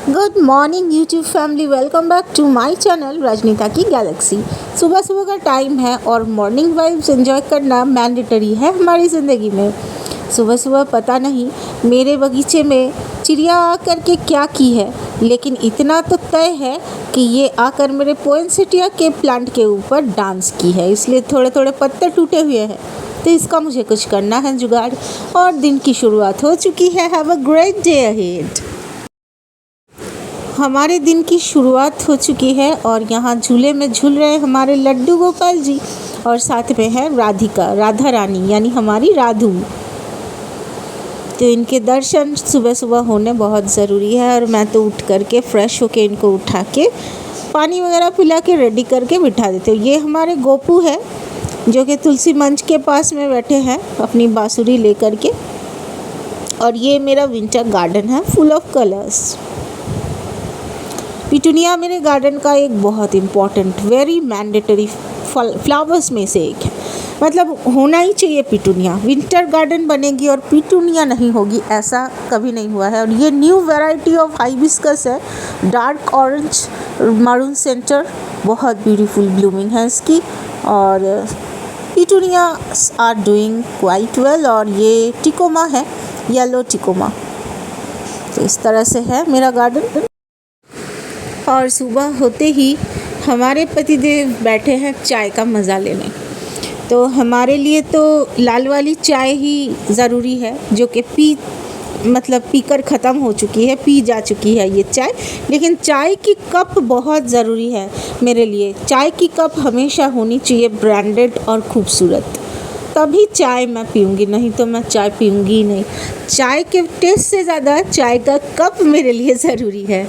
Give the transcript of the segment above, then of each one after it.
Good morning YouTube family, welcome back to my channel Rajnita की galaxy. सुबह सुबह का टाइम है और मॉर्निंग वाइब्स एंजॉय करना मैंडेटरी है हमारी ज़िंदगी में। सुबह सुबह पता नहीं मेरे बगीचे में चिड़िया आकर के क्या की है, लेकिन इतना तो तय है कि ये आकर मेरे पोइनसेटिया के प्लांट के ऊपर डांस की है, इसलिए थोड़े थोड़े पत्ते टूटे हुए हैं। तो इसका मुझे कुछ करना है जुगाड़, और दिन की शुरुआत हो चुकी है। Have a great day ahead. हमारे दिन की शुरुआत हो चुकी है और यहाँ झूले में झूल रहे हैं हमारे लड्डू गोपाल जी, और साथ में है राधा रानी यानी हमारी राधू। तो इनके दर्शन सुबह सुबह होने बहुत ज़रूरी है, और मैं तो उठ करके फ्रेश होके इनको उठा के पानी वगैरह पिला के रेडी करके बिठा देते हूँ। ये हमारे गोपू है जो कि तुलसी मंच के पास में बैठे हैं अपनी बांसुरी लेकर के, और ये मेरा विंटर गार्डन है फुल ऑफ कलर्स। पिटूनिया मेरे गार्डन का एक बहुत इम्पॉर्टेंट वेरी मैंडेटरी फ्लावर्स में से एक है, मतलब होना ही चाहिए पिटूनिया। विंटर गार्डन बनेगी और पिटूनिया नहीं होगी ऐसा कभी नहीं हुआ है। और ये न्यू वैरायटी ऑफ हाइबिस्कस है, डार्क ऑरेंज मरून सेंटर, बहुत ब्यूटीफुल ब्लूमिंग है इसकी, और petunia are doing quite well. और ये टिकोमा है, येलो टिकोमा। तो इस तरह से है मेरा गार्डन। और सुबह होते ही हमारे पतिदेव बैठे हैं चाय का मज़ा लेने। तो हमारे लिए तो लाल वाली चाय ही ज़रूरी है, जो कि पीकर ख़त्म हो चुकी है, पी जा चुकी है ये चाय। लेकिन चाय की कप बहुत ज़रूरी है मेरे लिए। चाय की कप हमेशा होनी चाहिए ब्रांडेड और खूबसूरत, तभी चाय मैं पीऊँगी, नहीं तो मैं चाय पीऊँगी ही नहीं। चाय के टेस्ट से ज़्यादा चाय का कप मेरे लिए ज़रूरी है।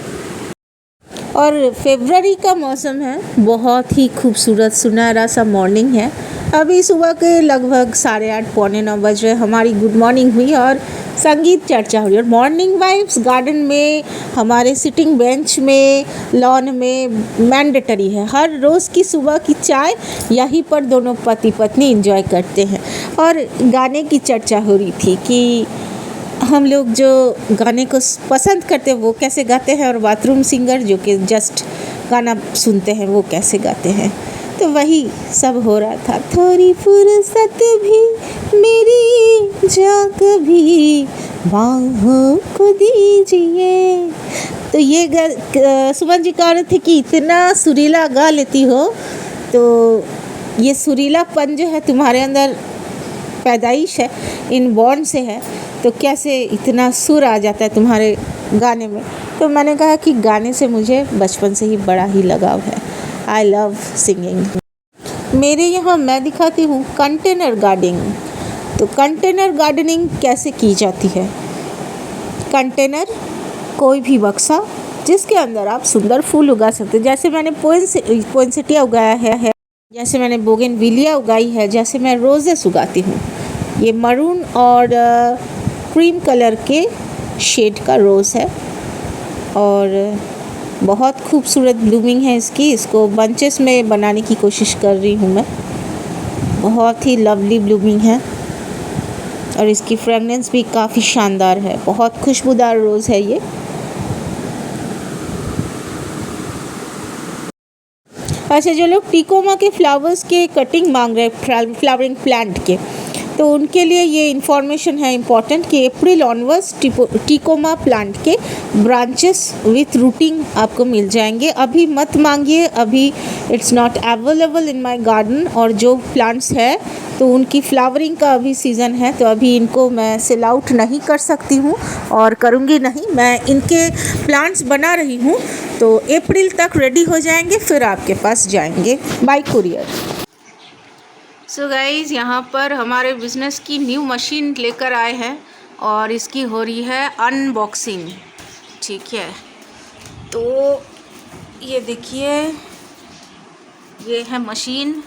और फरवरी का मौसम है, बहुत ही खूबसूरत सुनहरा सा मॉर्निंग है। अभी सुबह के लगभग 8:30 पौने 9 बज रहे। हमारी गुड मॉर्निंग हुई और संगीत चर्चा हुई, और मॉर्निंग वाइब्स गार्डन में, हमारे सिटिंग बेंच में, लॉन में मैंडेटरी है। हर रोज़ की सुबह की चाय यहीं पर दोनों पति पत्नी एंजॉय करते हैं। और गाने की चर्चा हो रही थी कि हम लोग जो गाने को पसंद करते हैं वो कैसे गाते हैं, और बाथरूम सिंगर जो कि जस्ट गाना सुनते हैं वो कैसे गाते हैं। तो वही सब हो रहा था। थोड़ी फुर्सत भी मेरी जा कभी बाहों को दीजिए। तो ये सुमन जी कह रहे थे कि इतना सुरीला गा लेती हो, तो ये सुरीलापन जो है तुम्हारे अंदर पैदाइश है, इनबॉर्न से है, तो कैसे इतना सुर आ जाता है तुम्हारे गाने में। तो मैंने कहा कि गाने से मुझे बचपन से ही बड़ा ही लगाव है। I love singing. मेरे यहाँ मैं दिखाती हूँ कंटेनर गार्डनिंग। तो कंटेनर गार्डनिंग कैसे की जाती है। कंटेनर कोई भी बक्सा जिसके अंदर आप सुंदर फूल उगा सकते हैं। जैसे मैंने पोइनसेटिया उगाया है, जैसे मैंने बोगनविलिया उगाई है, जैसे मैं रोजेस उगाती हूँ। ये मरून और क्रीम कलर के शेड का रोज़ है, और बहुत खूबसूरत ब्लूमिंग है इसकी। इसको बंचेस में बनाने की कोशिश कर रही हूँ मैं। बहुत ही लवली ब्लूमिंग है, और इसकी फ्रेगनेंस भी काफ़ी शानदार है। बहुत खुशबूदार रोज़ है ये। अच्छा, जो लोग टिकोमा के फ्लावर्स के कटिंग मांग रहे हैं, फ्लावरिंग प्लांट के, तो उनके लिए ये इन्फॉर्मेशन है इम्पॉर्टेंट कि अप्रैल ऑनवर्ड्स टिकोमा प्लांट के ब्रांचेस विथ रूटिंग आपको मिल जाएंगे। अभी मत मांगिए, अभी it's not available in my garden. और जो प्लांट्स है तो उनकी फ्लावरिंग का अभी सीज़न है, तो अभी इनको मैं सेल आउट नहीं कर सकती हूँ और करूँगी नहीं। मैं इनके प्लांट्स बना रही हूँ, तो अप्रैल तक रेडी हो जाएंगे, फिर आपके पास जाएंगे बाय कुरियर। सो गाइज़, यहाँ पर हमारे बिज़नेस की न्यू मशीन लेकर आए हैं, और इसकी हो रही है अनबॉक्सिंग। ठीक है, तो ये देखिए, ये है मशीन,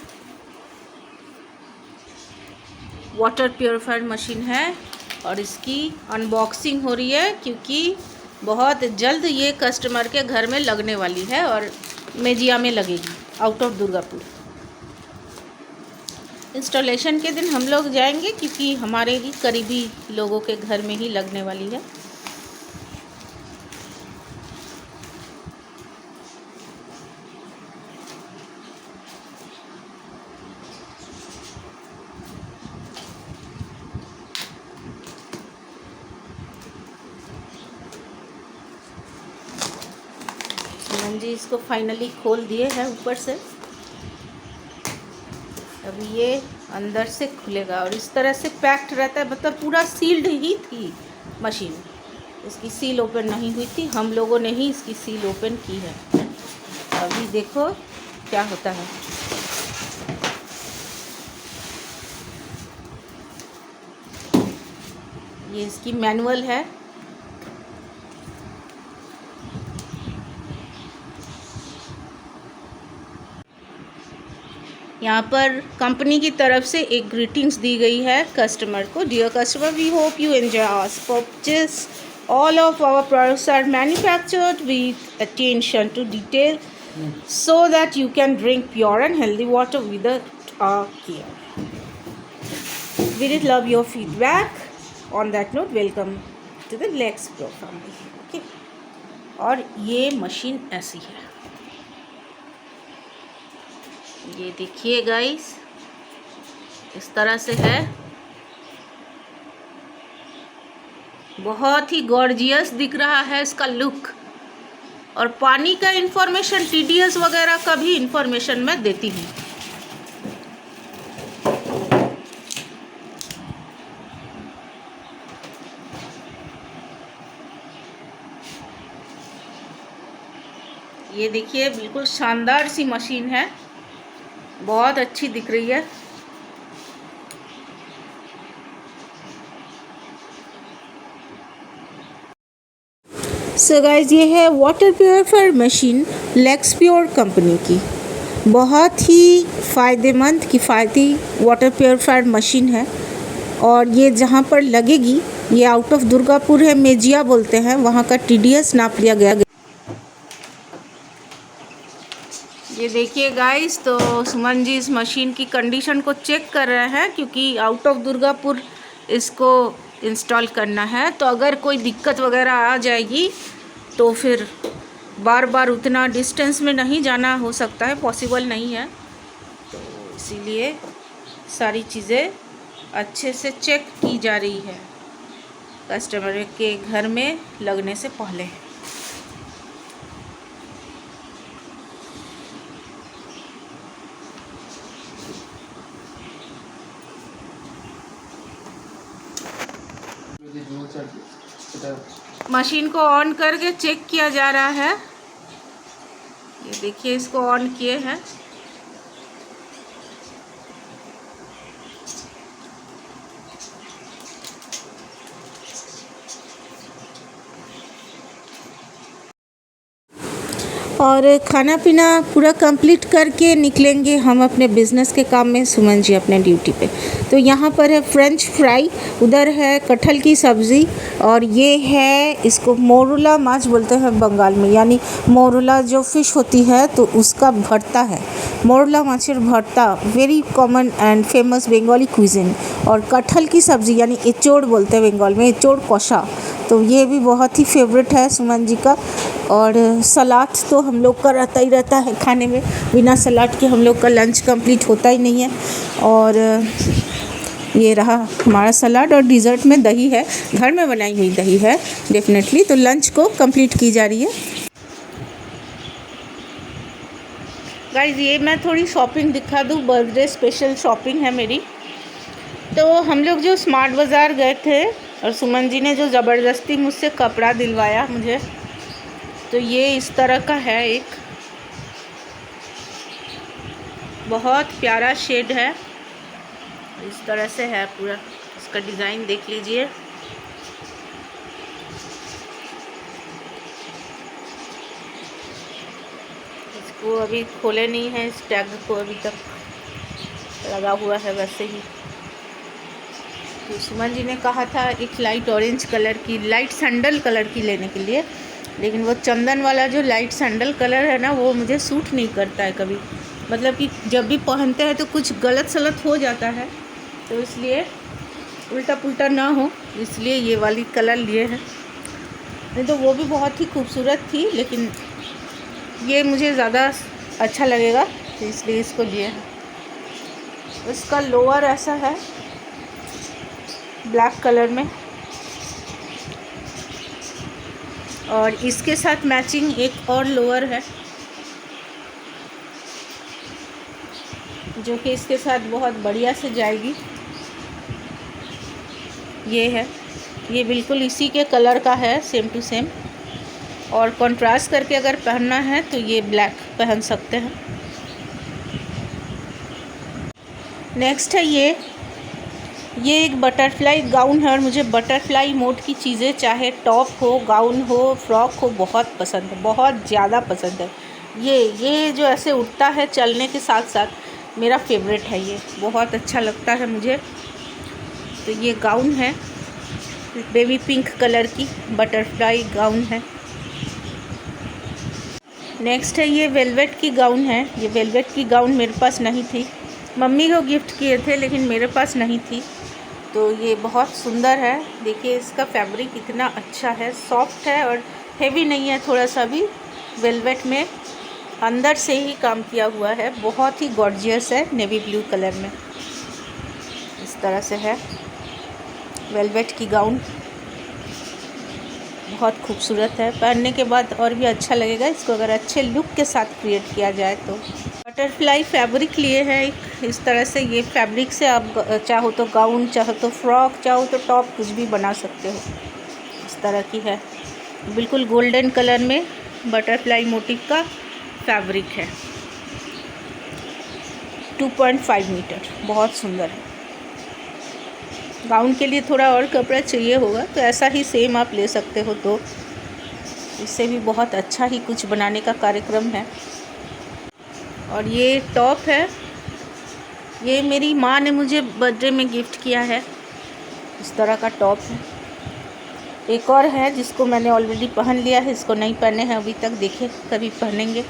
वाटर प्योरीफायर मशीन है, और इसकी अनबॉक्सिंग हो रही है क्योंकि बहुत जल्द ये कस्टमर के घर में लगने वाली है, और मेजिया में लगेगी आउट ऑफ दुर्गापुर। इंस्टॉलेशन के दिन हम लोग जाएंगे क्योंकि हमारे ही करीबी लोगों के घर में ही लगने वाली है। सुमन जी इसको फाइनली खोल दिए हैं ऊपर से। अब ये अंदर से खुलेगा और इस तरह से पैक्ड रहता है, मतलब पूरा सील्ड ही थी मशीन। इसकी सील ओपन नहीं हुई थी, हम लोगों ने ही इसकी सील ओपन की है। अभी देखो क्या होता है। ये इसकी मैनुअल है। यहाँ पर कंपनी की तरफ से एक ग्रीटिंग्स दी गई है कस्टमर को। Dear customer, we hope you enjoy our purchase. All of our products are manufactured with attention to detail so that you can drink pure and healthy water without care. We did love your feedback. On that note, welcome to the Lex Pro family. Okay. और ये machine ऐसी है, ये देखिए guys, इस तरह से है। बहुत ही गॉर्जियस दिख रहा है इसका लुक। और पानी का इंफॉर्मेशन, TDS वगैरह का भी इंफॉर्मेशन मैं देती हूँ। ये देखिए बिल्कुल शानदार सी मशीन है, बहुत अच्छी दिख रही है। सो गाइस, ये है water purifier machine Lex Pure company की। बहुत ही फ़ायदेमंद किफ़ायती वाटर प्योरीफायर मशीन है। और ये जहाँ पर लगेगी, ये आउट ऑफ दुर्गापुर है, मेजिया बोलते हैं, वहाँ का TDS नाप लिया गया। ये देखिए गाइस, तो सुमन जी इस मशीन की कंडीशन को चेक कर रहे हैं, क्योंकि आउट ऑफ दुर्गापुर इसको इंस्टॉल करना है। तो अगर कोई दिक्कत वगैरह आ जाएगी तो फिर बार बार उतना डिस्टेंस में नहीं जाना हो सकता है, पॉसिबल नहीं है। तो इसीलिए सारी चीज़ें अच्छे से चेक की जा रही है कस्टमर के घर में लगने से पहले। मशीन को ऑन करके चेक किया जा रहा है। ये देखिए, इसको ऑन किए हैं। और खाना पीना पूरा कंप्लीट करके निकलेंगे हम अपने बिज़नेस के काम में, सुमन जी अपने ड्यूटी पे। तो यहाँ पर है फ्रेंच फ्राई, उधर है कटहल की सब्ज़ी, और ये है, इसको मोरुला माछ बोलते हैं बंगाल में, यानी मोरुला जो फ़िश होती है तो उसका भरता है। Mourola macher bharta very common and famous Bengali cuisine. और कटहल की सब्ज़ी यानी एचोड़ बोलते हैं बंगाल में, एचोड़ कषा, तो ये भी बहुत ही फेवरेट है सुमन जी का। और सलाद तो हम लोग का रहता ही रहता है खाने में, बिना सलाद के हम लोग का लंच कंप्लीट होता ही नहीं है। और ये रहा हमारा सलाद, और डिज़र्ट में दही है, घर में बनाई हुई दही है डेफिनेटली। तो लंच को कंप्लीट की जा रही है। गाइस, ये मैं थोड़ी शॉपिंग दिखा दूँ, बर्थडे स्पेशल शॉपिंग है मेरी। तो हम लोग जो स्मार्ट बाज़ार गए थे और सुमन जी ने जो ज़बरदस्ती मुझसे कपड़ा दिलवाया मुझे, तो ये इस तरह का है, एक बहुत प्यारा शेड है, इस तरह से है पूरा। इसका डिज़ाइन देख लीजिए। इसको अभी खोले नहीं है, इस टैग को अभी तक लगा हुआ है वैसे ही। तो सुमन जी ने कहा था एक लाइट ऑरेंज कलर की, लाइट सैंडल कलर की लेने के लिए, लेकिन वो चंदन वाला जो लाइट सैंडल कलर है ना, वो मुझे सूट नहीं करता है कभी। मतलब कि जब भी पहनते हैं तो कुछ गलत सलत हो जाता है, तो इसलिए उल्टा पुल्टा ना हो, इसलिए ये वाली कलर लिए हैं। नहीं तो वो भी बहुत ही खूबसूरत थी, लेकिन ये मुझे ज़्यादा अच्छा लगेगा, तो इसलिए इसको लिए हैं। इसका लोअर ऐसा है ब्लैक कलर में, और इसके साथ मैचिंग एक और लोअर है जो कि इसके साथ बहुत बढ़िया से जाएगी। ये है, ये बिल्कुल इसी के कलर का है, सेम टू सेम। और कंट्रास्ट करके अगर पहनना है तो ये ब्लैक पहन सकते हैं। नेक्स्ट है ये एक बटरफ्लाई गाउन है और मुझे बटरफ्लाई मोड की चीज़ें, चाहे टॉप हो, गाउन हो, फ्रॉक हो, बहुत पसंद है, बहुत ज़्यादा पसंद है। ये जो ऐसे उठता है चलने के साथ साथ, मेरा फेवरेट है, ये बहुत अच्छा लगता है मुझे। तो ये गाउन है, बेबी पिंक कलर की बटरफ्लाई गाउन है। नेक्स्ट है ये वेलवेट की गाउन है। ये वेलवेट की गाउन मेरे पास नहीं थी, मम्मी को गिफ्ट किए थे, लेकिन मेरे पास नहीं थी। तो ये बहुत सुंदर है। देखिए इसका फैब्रिक इतना अच्छा है, सॉफ्ट है और हेवी नहीं है थोड़ा सा भी। वेलवेट में अंदर से ही काम किया हुआ है, बहुत ही गॉर्जियस है, नेवी ब्लू कलर में इस तरह से है वेलवेट की गाउन। बहुत खूबसूरत है, पहनने के बाद और भी अच्छा लगेगा इसको अगर अच्छे लुक के साथ क्रिएट किया जाए तो। बटरफ्लाई फैब्रिक लिए है एक इस तरह से। ये फैब्रिक से आप चाहो तो गाउन, चाहो तो फ्रॉक, चाहो तो टॉप, कुछ भी बना सकते हो। इस तरह की है, बिल्कुल गोल्डन कलर में बटरफ्लाई मोटिव का फैब्रिक है। 2.5 मीटर, बहुत सुंदर है। गाउन के लिए थोड़ा और कपड़ा चाहिए होगा तो ऐसा ही सेम आप ले सकते हो, तो इससे भी बहुत अच्छा ही कुछ बनाने का कार्यक्रम है। और ये टॉप है, ये मेरी माँ ने मुझे बर्थडे में गिफ्ट किया है। इस तरह का टॉप है। एक और है जिसको मैंने ऑलरेडी पहन लिया है, इसको नहीं पहने हैं अभी तक, देखे कभी पहनेंगे।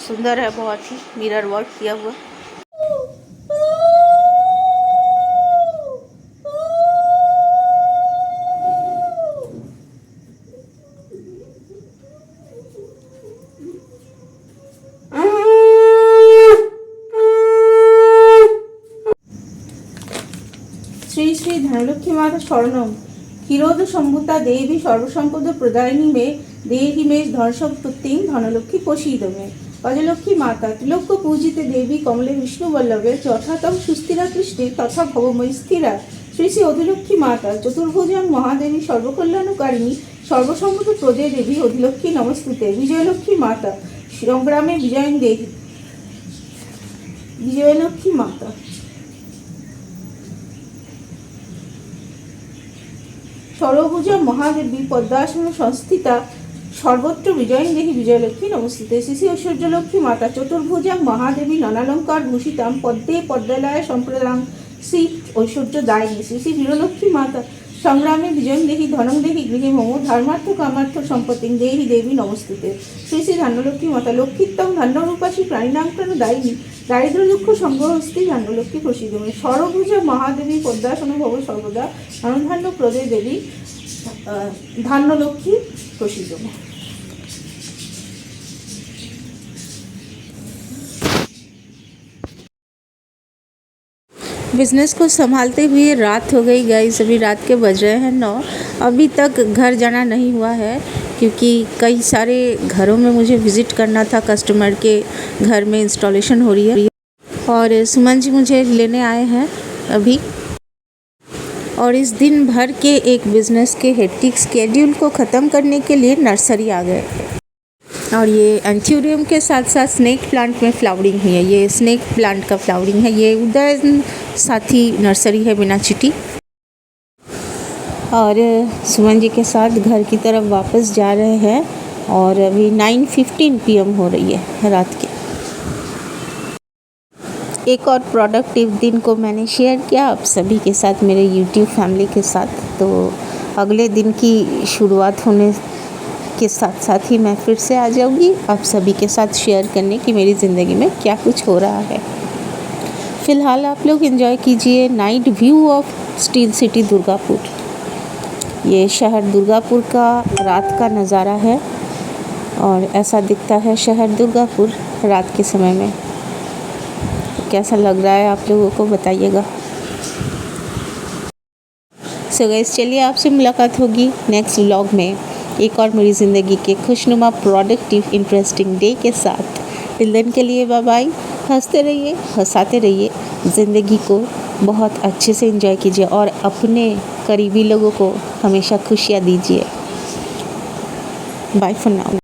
सुंदर है, बहुत ही मिरर वर्क किया हुआ। श्री श्री धनलक्ष्मी माता शरणम क्षीरोद सम्भूता देवी सर्वसम्पद प्रदायिनी मे देहि मे धनसम्पत्तिं धनलक्ष्मी प्रसीद मे। अजलक्ष्मी माता त्रिलोक्य पूजिते देवी कमले विष्णुवल्लभे यथा तम सुस्थिरा कृष्णे तथा भवमयी स्थिरा। श्री श्री अधिलक्ष्मी माता चतुर्भुजां महादेवी सर्वकल्याणकारिणी सर्वसम्पद प्रदे देवी अधिलक्ष्मी नमस्तुते। विजयलक्ष्मी माता संग्रामे विजयं देहि। विजयलक्ष्मी माता सर्वभुजा महादेवी पद्मासन संस्थिता सर्वत्र विजयं देहि। विजयलक्ष्मी नमस्ते। श्री ऐश्वर्यलक्ष्मी माता चतुर्भुजा महादेवी नानालंकार भूषितां पद्मे पद्मलय संप्रदां श्री ऐश्वर्यदायिनी। श्री श्री वीरलक्ष्मी माता संग्रामे विजयं देहि धनं देहि गृहे मम धर्मार्थ कामार्थ सम्पत्तिं देहि देवी नमस्ते। श्री श्री धनलक्ष्मी माता लक्ष्मीत्वं धन्यरूपाशी प्राणिनां प्राणदायिनी दारिद्र्य दुःख संगहस्ती धनलक्ष्मी प्रसीद मे। सर्वभुजा महादेवी पद्मासन भव सर्वदा धनधान्य प्रदे देवी धनलक्ष्मी प्रसीद मे। बिज़नेस को संभालते हुए रात हो गई गाइस, अभी रात के बज रहे हैं 9। अभी तक घर जाना नहीं हुआ है क्योंकि कई सारे घरों में मुझे विज़िट करना था। कस्टमर के घर में इंस्टॉलेशन हो रही है और सुमन जी मुझे लेने आए हैं अभी। और इस दिन भर के एक बिज़नेस के हेक्टिक स्केड्यूल को ख़त्म करने के लिए नर्सरी आ गए। और ये एंथ्यूरियम के साथ साथ स्नेक प्लांट में फ्लावरिंग हुई है। ये स्नेक प्लांट का फ्लावरिंग है। ये उदय साथी नर्सरी है बिनाचिटी। और सुमन जी के साथ घर की तरफ वापस जा रहे हैं और अभी 9:15 PM हो रही है रात के। एक और प्रोडक्टिव दिन को मैंने शेयर किया आप सभी के साथ, मेरे यूट्यूब फैमिली के साथ। तो अगले दिन की शुरुआत होने के साथ साथ ही मैं फिर से आ जाऊंगी आप सभी के साथ शेयर करने की मेरी ज़िंदगी में क्या कुछ हो रहा है। फ़िलहाल आप लोग एंजॉय कीजिए night view of steel city Durgapur. ये शहर दुर्गापुर का रात का नज़ारा है और ऐसा दिखता है शहर दुर्गापुर रात के समय में। कैसा लग रहा है आप लोगों को बताइएगा। सो गाइस, चलिए आपसे मुलाकात होगी नेक्स्ट व्लॉग में एक और मेरी ज़िंदगी के खुशनुमा प्रोडक्टिव इंटरेस्टिंग डे के साथ। टिल देन के लिए बाय बाय। हंसते रहिए, हंसाते रहिए, ज़िंदगी को बहुत अच्छे से एंजॉय कीजिए और अपने करीबी लोगों को हमेशा खुशियाँ दीजिए। Bye for now.